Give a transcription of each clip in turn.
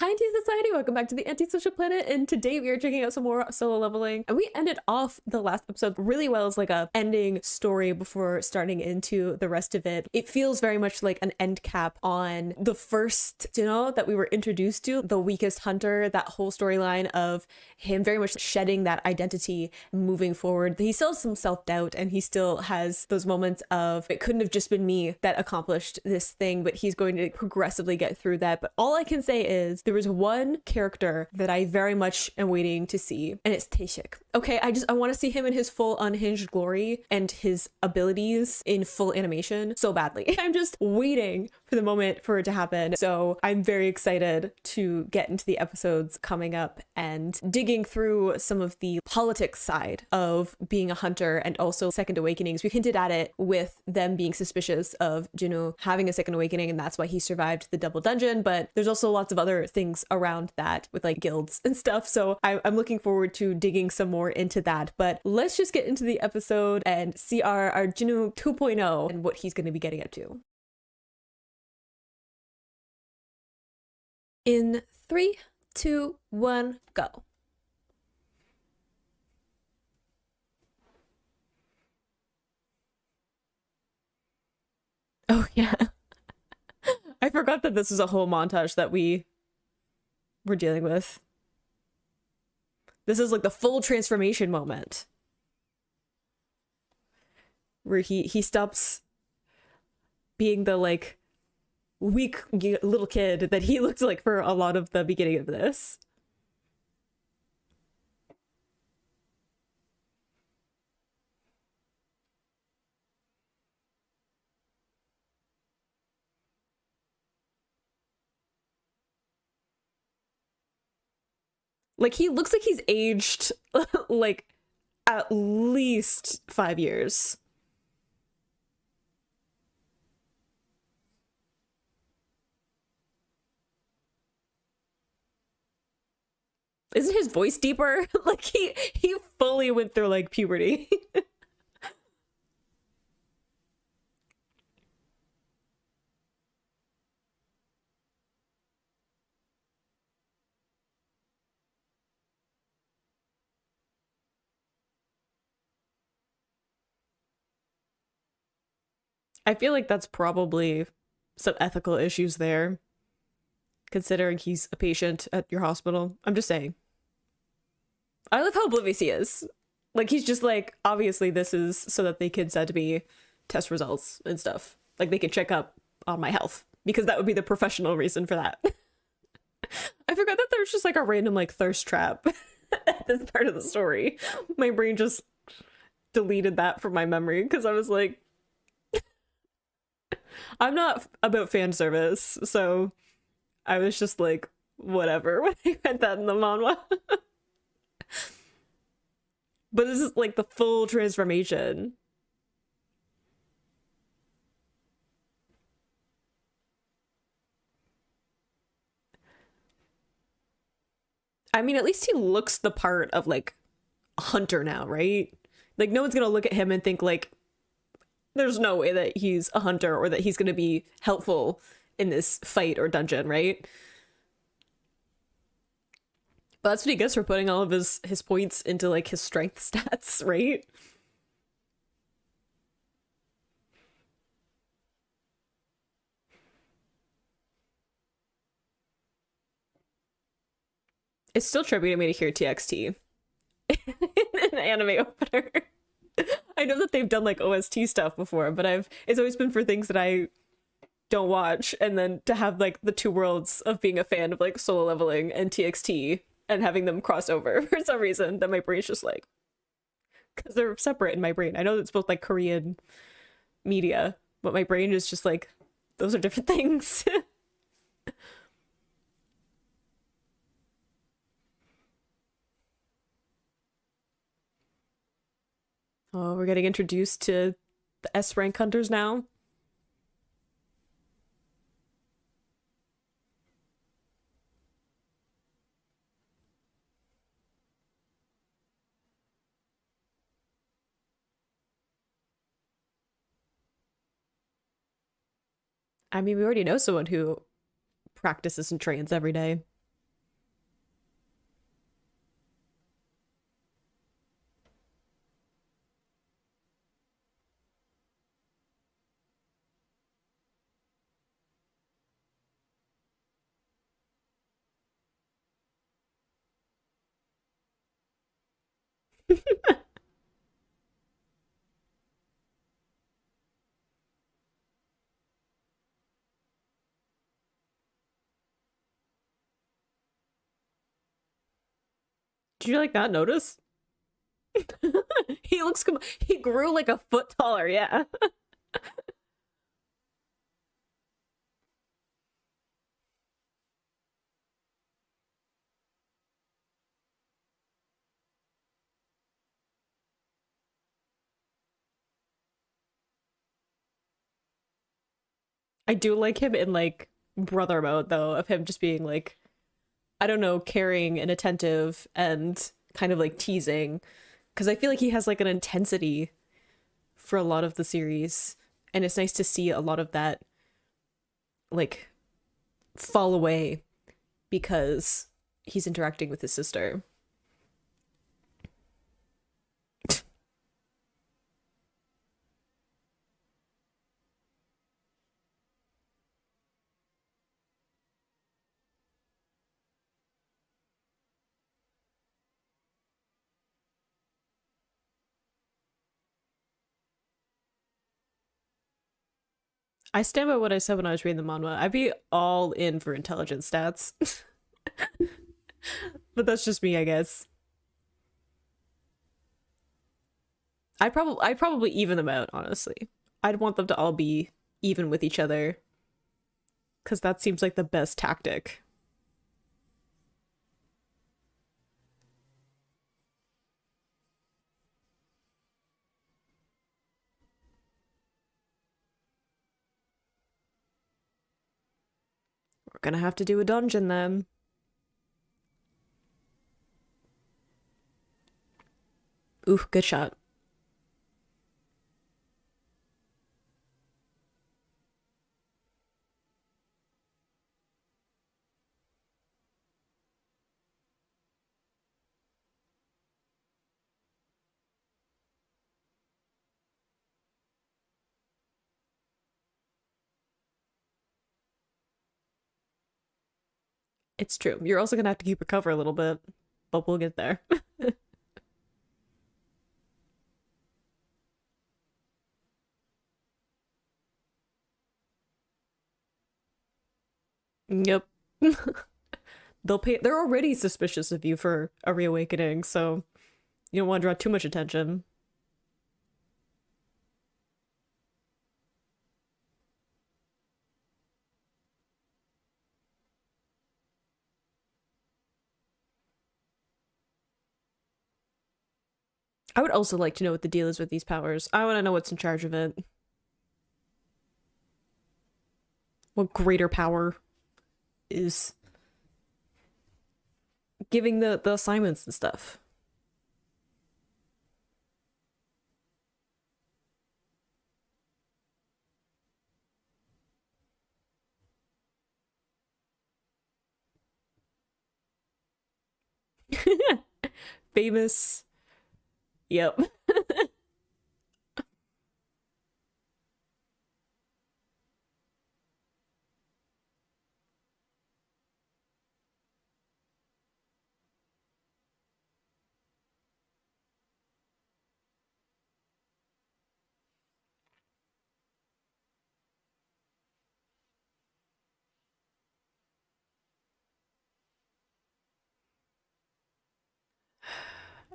Hi, Anti-Society! Welcome back to the Antisocial Planet, and today we are checking out some more solo leveling. And we ended off the last episode really well as like a ending story before starting into the rest of it. It feels very much like an end cap on the first, that we were introduced to, the weakest hunter, that whole storyline of him very much shedding that identity, moving forward. He still has some self-doubt, and he still has those moments of, it couldn't have just been me that accomplished this thing, but he's going to progressively get through that. But all I can say is there was one character that I very much am waiting to see, and it's Taeshik. Okay, I want to see him in his full unhinged glory and his abilities in full animation so badly. I'm just waiting for the moment for it to happen. So I'm very excited to get into the episodes coming up and digging through some of the politics side of being a hunter and also second awakenings. We hinted at it with them being suspicious of Jinwoo having a second awakening, and that's why he survived the double dungeon, but there's also lots of other things around that with like guilds and stuff. So I'm looking forward to digging some more into that. But let's just get into the episode and see our Jinwoo 2.0 and what he's going to be getting up to. In 3, 2, 1, go. Oh yeah. I forgot that this is a whole montage that we're dealing with. This is like the full transformation moment where he stops being the like weak little kid that he looked like for a lot of the beginning of this. Like he looks like he's aged like at least 5 years. Isn't his voice deeper? Like he fully went through like puberty. I feel like that's probably some ethical issues there, considering he's a patient at your hospital. I'm just saying. I love how oblivious he is. Like he's just like, obviously this is so that they can send me test results and stuff. Like they can check up on my health, because that would be the professional reason for that. I forgot that there's just like a random like thirst trap at this part of the story. My brain just deleted that from my memory because I was like, I'm not about fan service, so I was just like, whatever when I read that in the manhwa. But this is like the full transformation. I mean, at least he looks the part of like a hunter now, right? Like no one's gonna look at him and think like there's no way that he's a hunter or that he's gonna be helpful in this fight or dungeon, right? But that's what he gets for putting all of his points into like his strength stats, right? It's still trippy to me to hear TXT in an anime opener. I know that they've done like OST stuff before, but it's always been for things that I don't watch, and then to have like the two worlds of being a fan of like solo leveling and TXT and having them cross over for some reason, that my brain's just like, because they're separate in my brain. I know it's both like Korean media, but my brain is just like, those are different things. Oh, we're getting introduced to the S rank hunters now. I mean, we already know someone who practices and trains every day. Did you like not notice? He grew like a foot taller, yeah. I do like him in like brother mode though, of him just being like, I don't know, caring and attentive and kind of like teasing. Because I feel like he has like an intensity for a lot of the series. And it's nice to see a lot of that like fall away because he's interacting with his sister. I stand by what I said when I was reading the manga. I'd be all in for intelligence stats. But that's just me, I guess. I'd probably even them out, honestly. I'd want them to all be even with each other because that seems like the best tactic. We're gonna have to do a dungeon then. Ooh, good shot. It's true. You're also gonna have to keep her cover a little bit, but we'll get there. Yep. They're already suspicious of you for a reawakening, so you don't want to draw too much attention. I would also like to know what the deal is with these powers. I want to know what's in charge of it. What greater power is giving the assignments and stuff. Famous. Yep.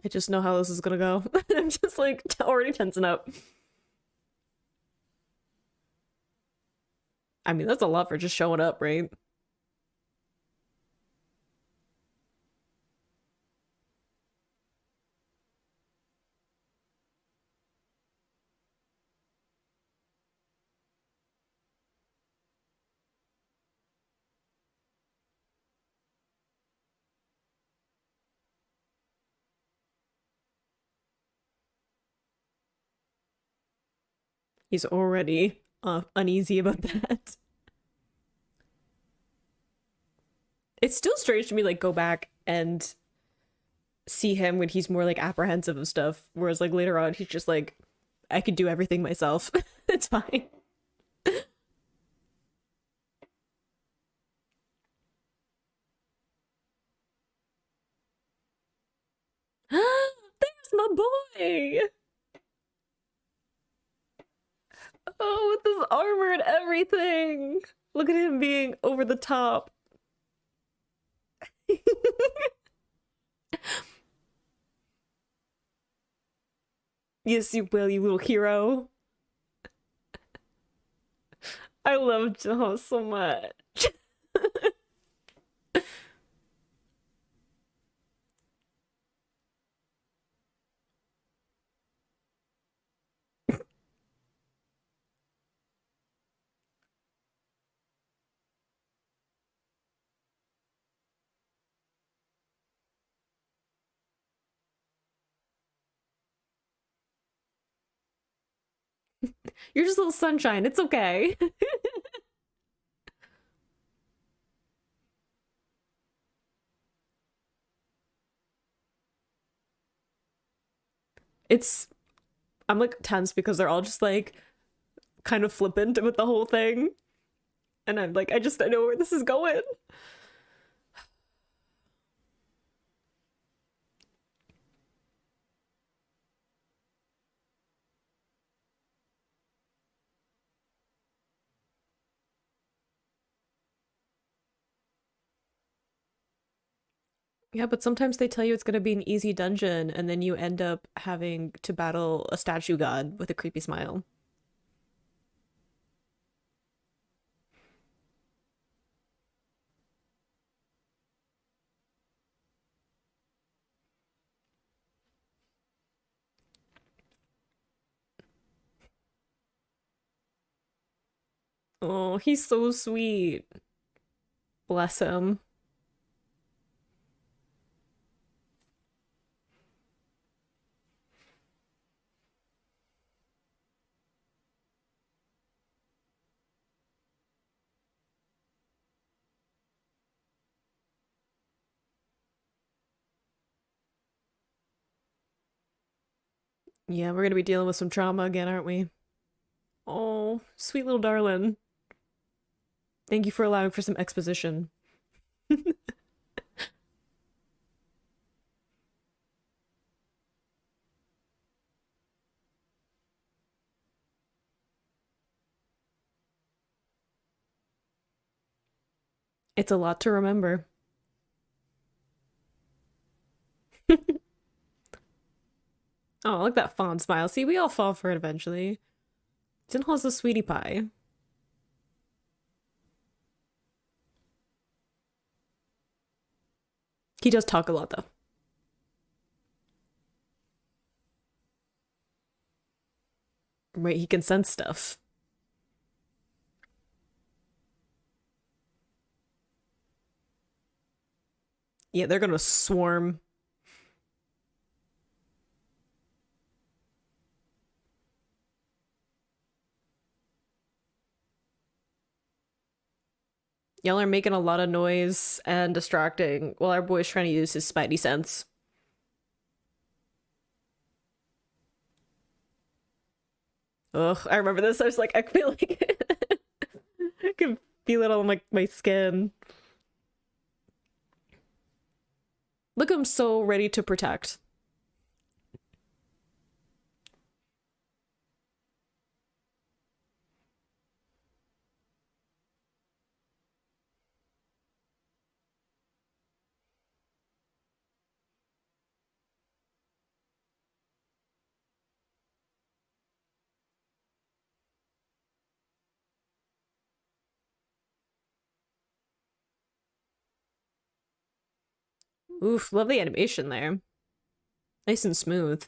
I just know how this is gonna go. I'm just like already tensing up. I mean, that's a lot for just showing up, right? He's already uneasy about that. It's still strange to me, like, go back and see him when he's more like apprehensive of stuff, whereas like later on he's just like, I could do everything myself. It's fine. There's my boy. Oh, with his armor and everything. Look at him being over the top. Yes, you will, you little hero. I love Joe so much. You're just a little sunshine. It's okay. It's I'm like tense because they're all just like kind of flippant with the whole thing. And I'm like, I know where this is going. Yeah, but sometimes they tell you it's gonna be an easy dungeon, and then you end up having to battle a statue god with a creepy smile. Oh, he's so sweet. Bless him. Yeah, we're gonna be dealing with some trauma again, aren't we? Oh, sweet little darling. Thank you for allowing for some exposition. It's a lot to remember. Oh, look at that fond smile. See, we all fall for it eventually. Jinho's a sweetie pie. He does talk a lot though. Right, he can sense stuff. Yeah, they're gonna swarm. Y'all are making a lot of noise and distracting while our boy's trying to use his spidey sense. Ugh, I remember this. I was like, I feel like I can feel it on my skin. Look, I'm so ready to protect. Oof, love the animation there. Nice and smooth.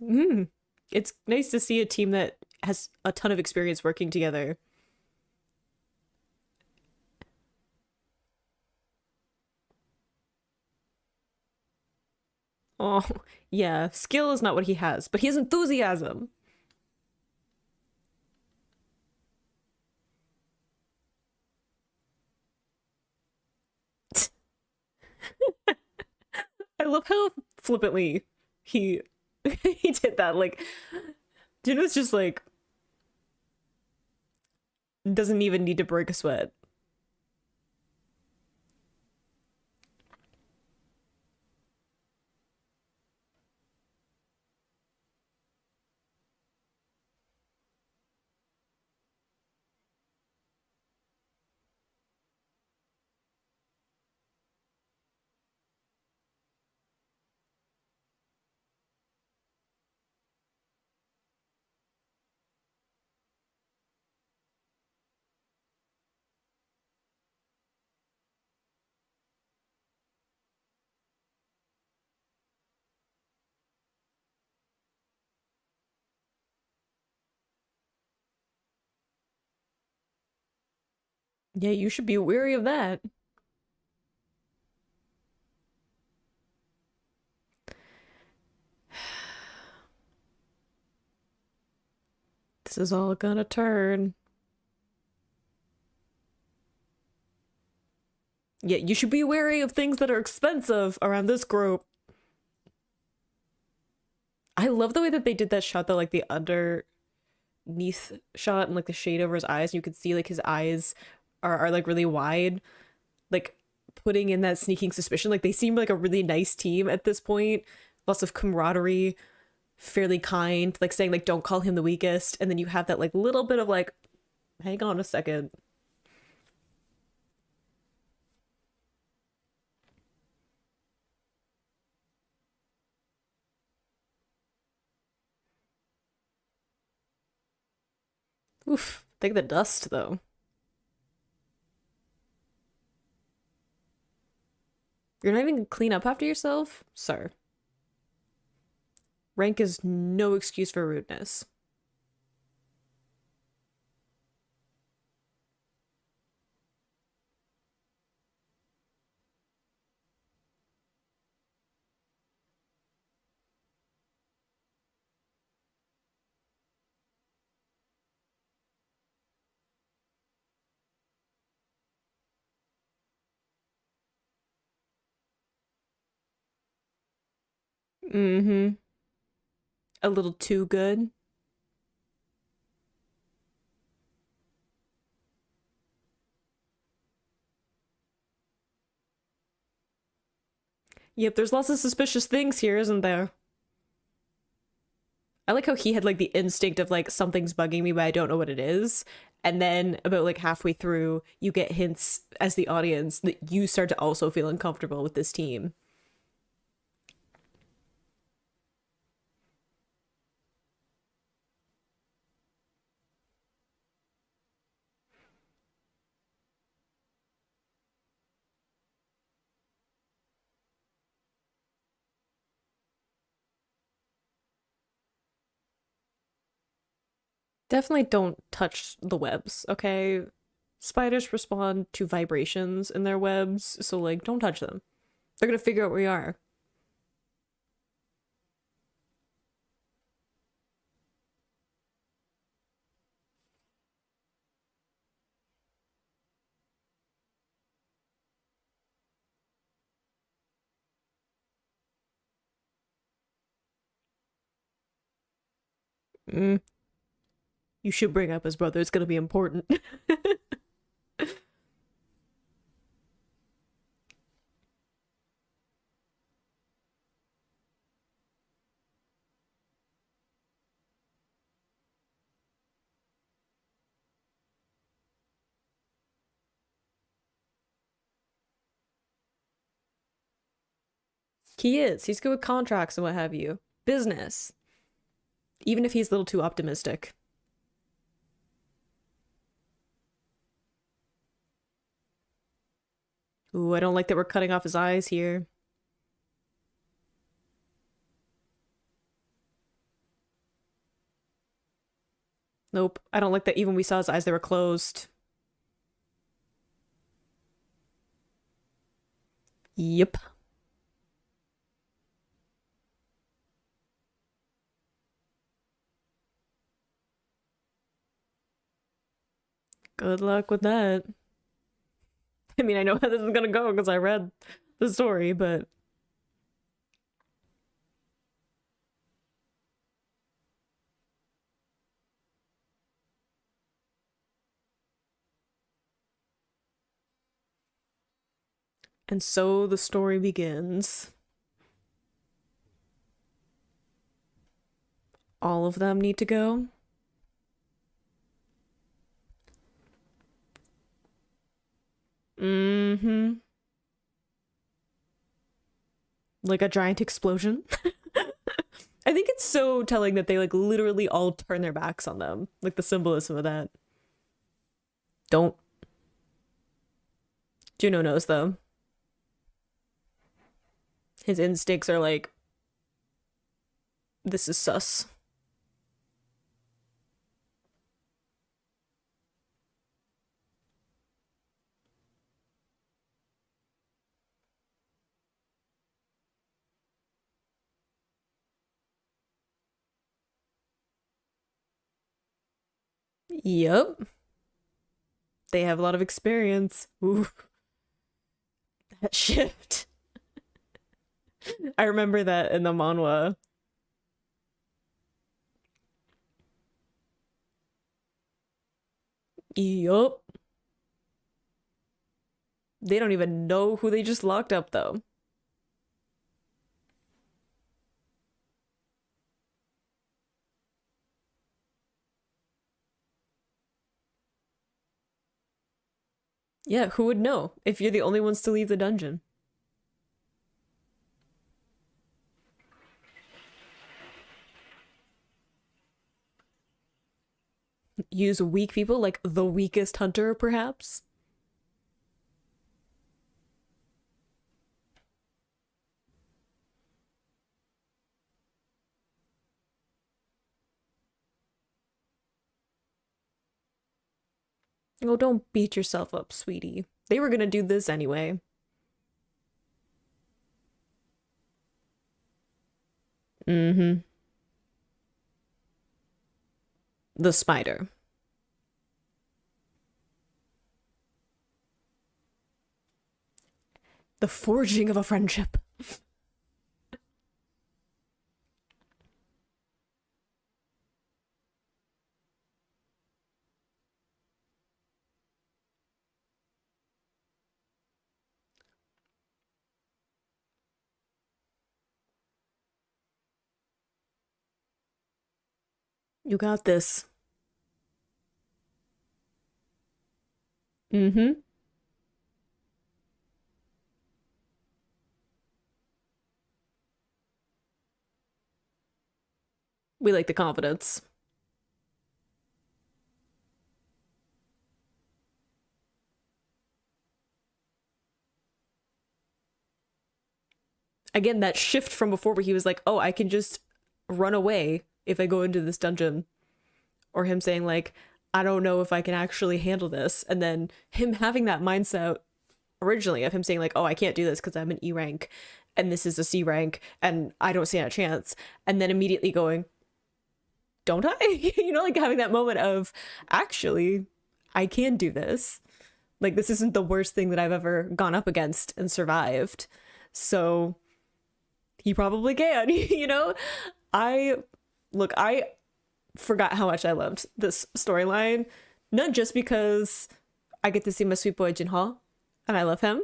Mm. It's nice to see a team that has a ton of experience working together. Oh, yeah, skill is not what he has, but he has enthusiasm. I love how flippantly he he did that. Like, Juno's just like doesn't even need to break a sweat. Yeah, you should be wary of that. This is all gonna turn. Yeah, you should be wary of things that are expensive around this group. I love the way that they did that shot though, like the underneath shot and like the shade over his eyes. And you can see like his eyes are like really wide, like putting in that sneaking suspicion. Like they seem like a really nice team at this point. Lots of camaraderie, fairly kind, like saying like don't call him the weakest. And then you have that like little bit of like, hang on a second. Oof, think the dust though. You're not even gonna clean up after yourself, sir. Rank is no excuse for rudeness. Mm-hmm. A little too good. Yep, there's lots of suspicious things here, isn't there? I like how he had like the instinct of like something's bugging me, but I don't know what it is. And then about like halfway through, you get hints as the audience that you start to also feel uncomfortable with this team. Definitely don't touch the webs, okay? Spiders respond to vibrations in their webs, so like don't touch them. They're gonna figure out where you are. Mm, you should bring up his brother. It's gonna be important. He is. He's good with contracts and what have you. Business. Even if he's a little too optimistic. Ooh, I don't like that we're cutting off his eyes here. Nope. I don't like that even we saw his eyes, they were closed. Yep. Good luck with that. I mean, I know how this is gonna go because I read the story, but and so the story begins. All of them need to go. Mm-hmm. Like a giant explosion. I think it's so telling that they like literally all turn their backs on them. Like the symbolism of that. Don't. Juno knows though. His instincts are like, this is sus. Yep. They have a lot of experience. Ooh, that shift. I remember that in the manhwa. Yup. They don't even know who they just locked up, though. Yeah, who would know if you're the only ones to leave the dungeon? Use weak people, like the weakest hunter, perhaps? Oh, don't beat yourself up, sweetie. They were gonna do this anyway. Mm-hmm. The spider. The forging of a friendship. You got this. Mm-hmm. We like the confidence. Again, that shift from before where he was like, oh, I can just run away if I go into this dungeon. Or him saying, like, I don't know if I can actually handle this. And then him having that mindset originally of him saying, like, oh, I can't do this because I'm an E rank and this is a C rank and I don't stand a chance. And then immediately going, don't I? You know, like having that moment of, actually, I can do this. Like, this isn't the worst thing that I've ever gone up against and survived. So he probably can, you know? I look, I forgot how much I loved this storyline, not just because I get to see my sweet boy Jinho and I love him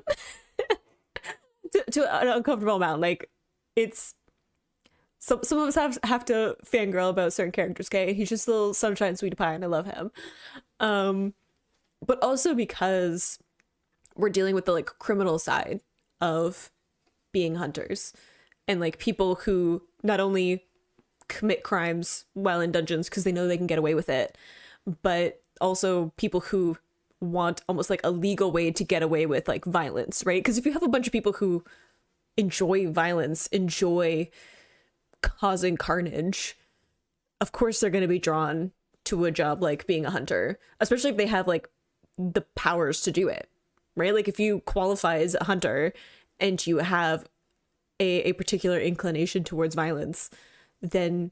to an uncomfortable amount. Like, it's some of us have to fangirl about certain characters, okay? He's just a little sunshine sweetie pie and I love him. Um, but also because we're dealing with the like criminal side of being hunters and like people who not only commit crimes while in dungeons because they know they can get away with it, but also people who want almost like a legal way to get away with like violence, right? Because if you have a bunch of people who enjoy violence, enjoy causing carnage, of course they're going to be drawn to a job like being a hunter, especially if they have like the powers to do it, right? Like if you qualify as a hunter and you have a particular inclination towards violence, then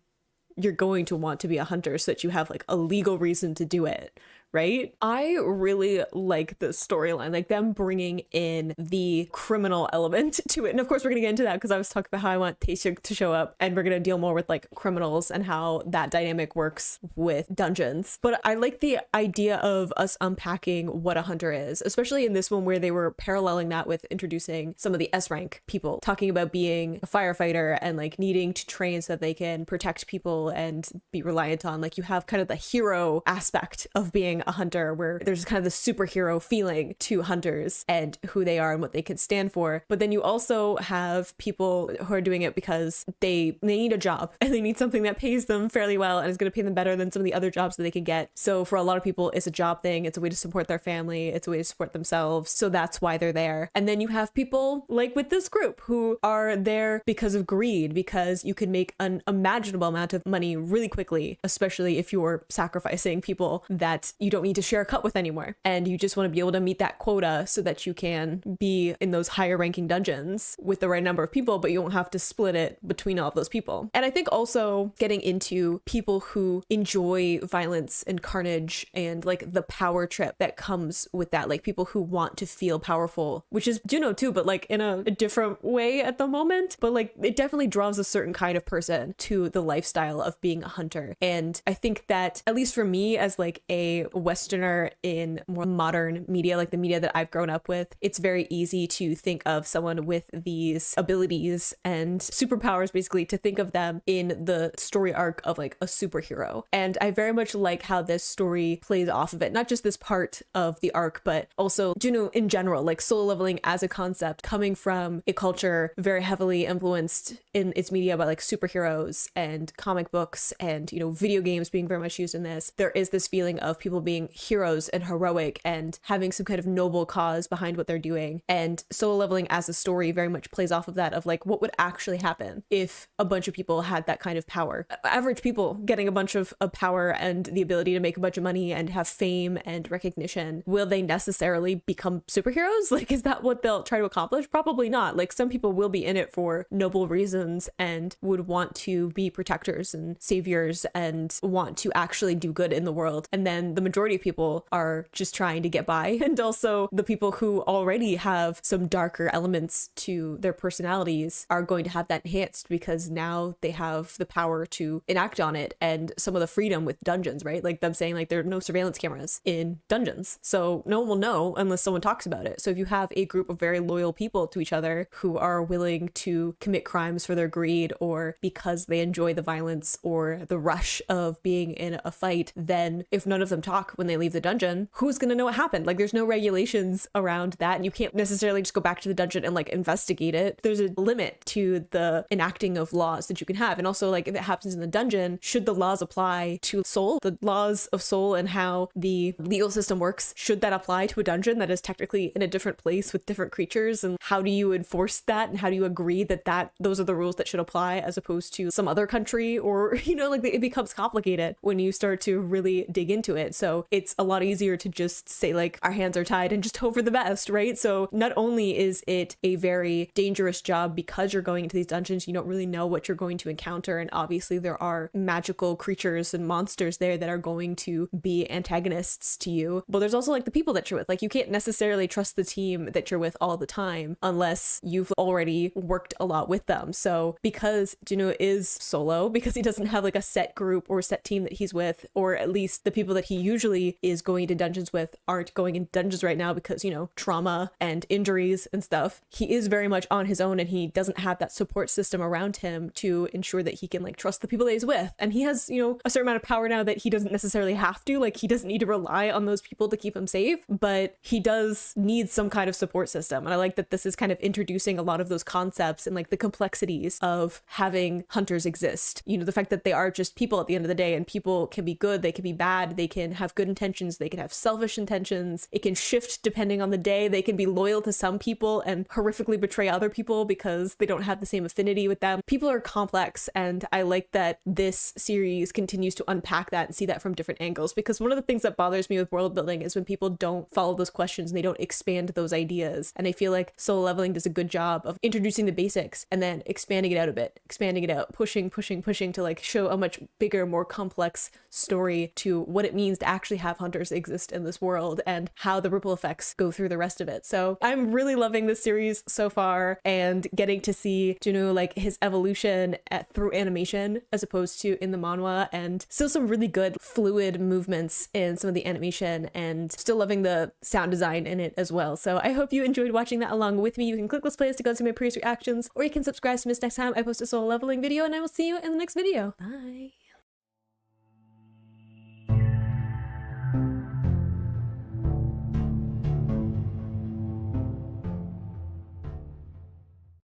you're going to want to be a hunter so that you have like a legal reason to do it, right? I really like the storyline, like them bringing in the criminal element to it. And of course, we're going to get into that because I was talking about how I want Taeshik to show up and we're going to deal more with like criminals and how that dynamic works with dungeons. But I like the idea of us unpacking what a hunter is, especially in this one where they were paralleling that with introducing some of the S rank people, talking about being a firefighter and like needing to train so that they can protect people and be reliant on, like you have kind of the hero aspect of being a hunter where there's kind of the superhero feeling to hunters and who they are and what they can stand for. But then you also have people who are doing it because they need a job and they need something that pays them fairly well and is going to pay them better than some of the other jobs that they can get. So for a lot of people, it's a job thing. It's a way to support their family. It's a way to support themselves. So that's why they're there. And then you have people like with this group who are there because of greed, because you can make an imaginable amount of money really quickly, especially if you're sacrificing people that you don't need to share a cut with anymore. And you just want to be able to meet that quota so that you can be in those higher ranking dungeons with the right number of people, but you won't have to split it between all of those people. And I think also getting into people who enjoy violence and carnage and like the power trip that comes with that, like people who want to feel powerful, which is Juno too, but like in a different way at the moment. But like it definitely draws a certain kind of person to the lifestyle of being a hunter. And I think that, at least for me as like a Westerner in more modern media, like the media that I've grown up with, it's very easy to think of someone with these abilities and superpowers, basically, to think of them in the story arc of like a superhero. And I very much like how this story plays off of it, not just this part of the arc, but also Juno in general, like solo leveling as a concept coming from a culture very heavily influenced in its media by like superheroes and comic books and, you know, video games being very much used in this. There is this feeling of people being heroes and heroic and having some kind of noble cause behind what they're doing. And solo leveling as a story very much plays off of that, of like what would actually happen if a bunch of people had that kind of power. Average people getting a bunch of power and the ability to make a bunch of money and have fame and recognition, will they necessarily become superheroes? Like, is that what they'll try to accomplish? Probably not. Like, some people will be in it for noble reasons and would want to be protectors and saviors and want to actually do good in the world. And then the majority of people are just trying to get by. And also the people who already have some darker elements to their personalities are going to have that enhanced because now they have the power to enact on it, and some of the freedom with dungeons, right? Like them saying like there are no surveillance cameras in dungeons, so no one will know unless someone talks about it. So if you have a group of very loyal people to each other who are willing to commit crimes for their greed or because they enjoy the violence or the rush of being in a fight, then if none of them talk when they leave the dungeon, who's gonna know what happened? Like, there's no regulations around that, and you can't necessarily just go back to the dungeon and like investigate it. There's a limit to the enacting of laws that you can have. And also, like, if it happens in the dungeon, should the laws apply to Soul, the laws of Soul and how the legal system works, should that apply to a dungeon that is technically in a different place with different creatures? And how do you enforce that, and how do you agree that those are the rules that should apply as opposed to some other country? Or, you know, like, it becomes complicated when you start to really dig into it. So it's a lot easier to just say like our hands are tied and just hope for the best, right? So not only is it a very dangerous job because you're going into these dungeons, you don't really know what you're going to encounter, and obviously there are magical creatures and monsters there that are going to be antagonists to you, but there's also like the people that you're with. Like, you can't necessarily trust the team that you're with all the time unless you've already worked a lot with them. So because Juno is solo, because he doesn't have like a set group or set team that he's with, or at least the people that he usually is going to dungeons with aren't going in dungeons right now because, you know, trauma and injuries and stuff, he is very much on his own, and he doesn't have that support system around him to ensure that he can like trust the people that he's with. And he has, you know, a certain amount of power now that he doesn't necessarily have to, like, he doesn't need to rely on those people to keep him safe, but he does need some kind of support system. And I like that this is kind of introducing a lot of those concepts and like the complexities of having hunters exist. You know, the fact that they are just people at the end of the day, and people can be good, they can be bad, they can have good intentions, they can have selfish intentions, it can shift depending on the day, they can be loyal to some people and horrifically betray other people because they don't have the same affinity with them. People are complex, and I like that this series continues to unpack that and see that from different angles, because one of the things that bothers me with world building is when people don't follow those questions and they don't expand those ideas. And I feel like solo leveling does a good job of introducing the basics and then expanding it out a bit, expanding it out, pushing to like show a much bigger, more complex story to what it means to actually have hunters exist in this world and how the ripple effects go through the rest of it. So I'm really loving this series so far, and getting to see Juno, like, his evolution through animation as opposed to in the manhwa, and still some really good fluid movements in some of the animation, and still loving the sound design in it as well. So I hope you enjoyed watching that along with me. You can click this playlist to go see my previous reactions, or you can subscribe to miss next time I post a solo leveling video, and I will see you in the next video. Bye.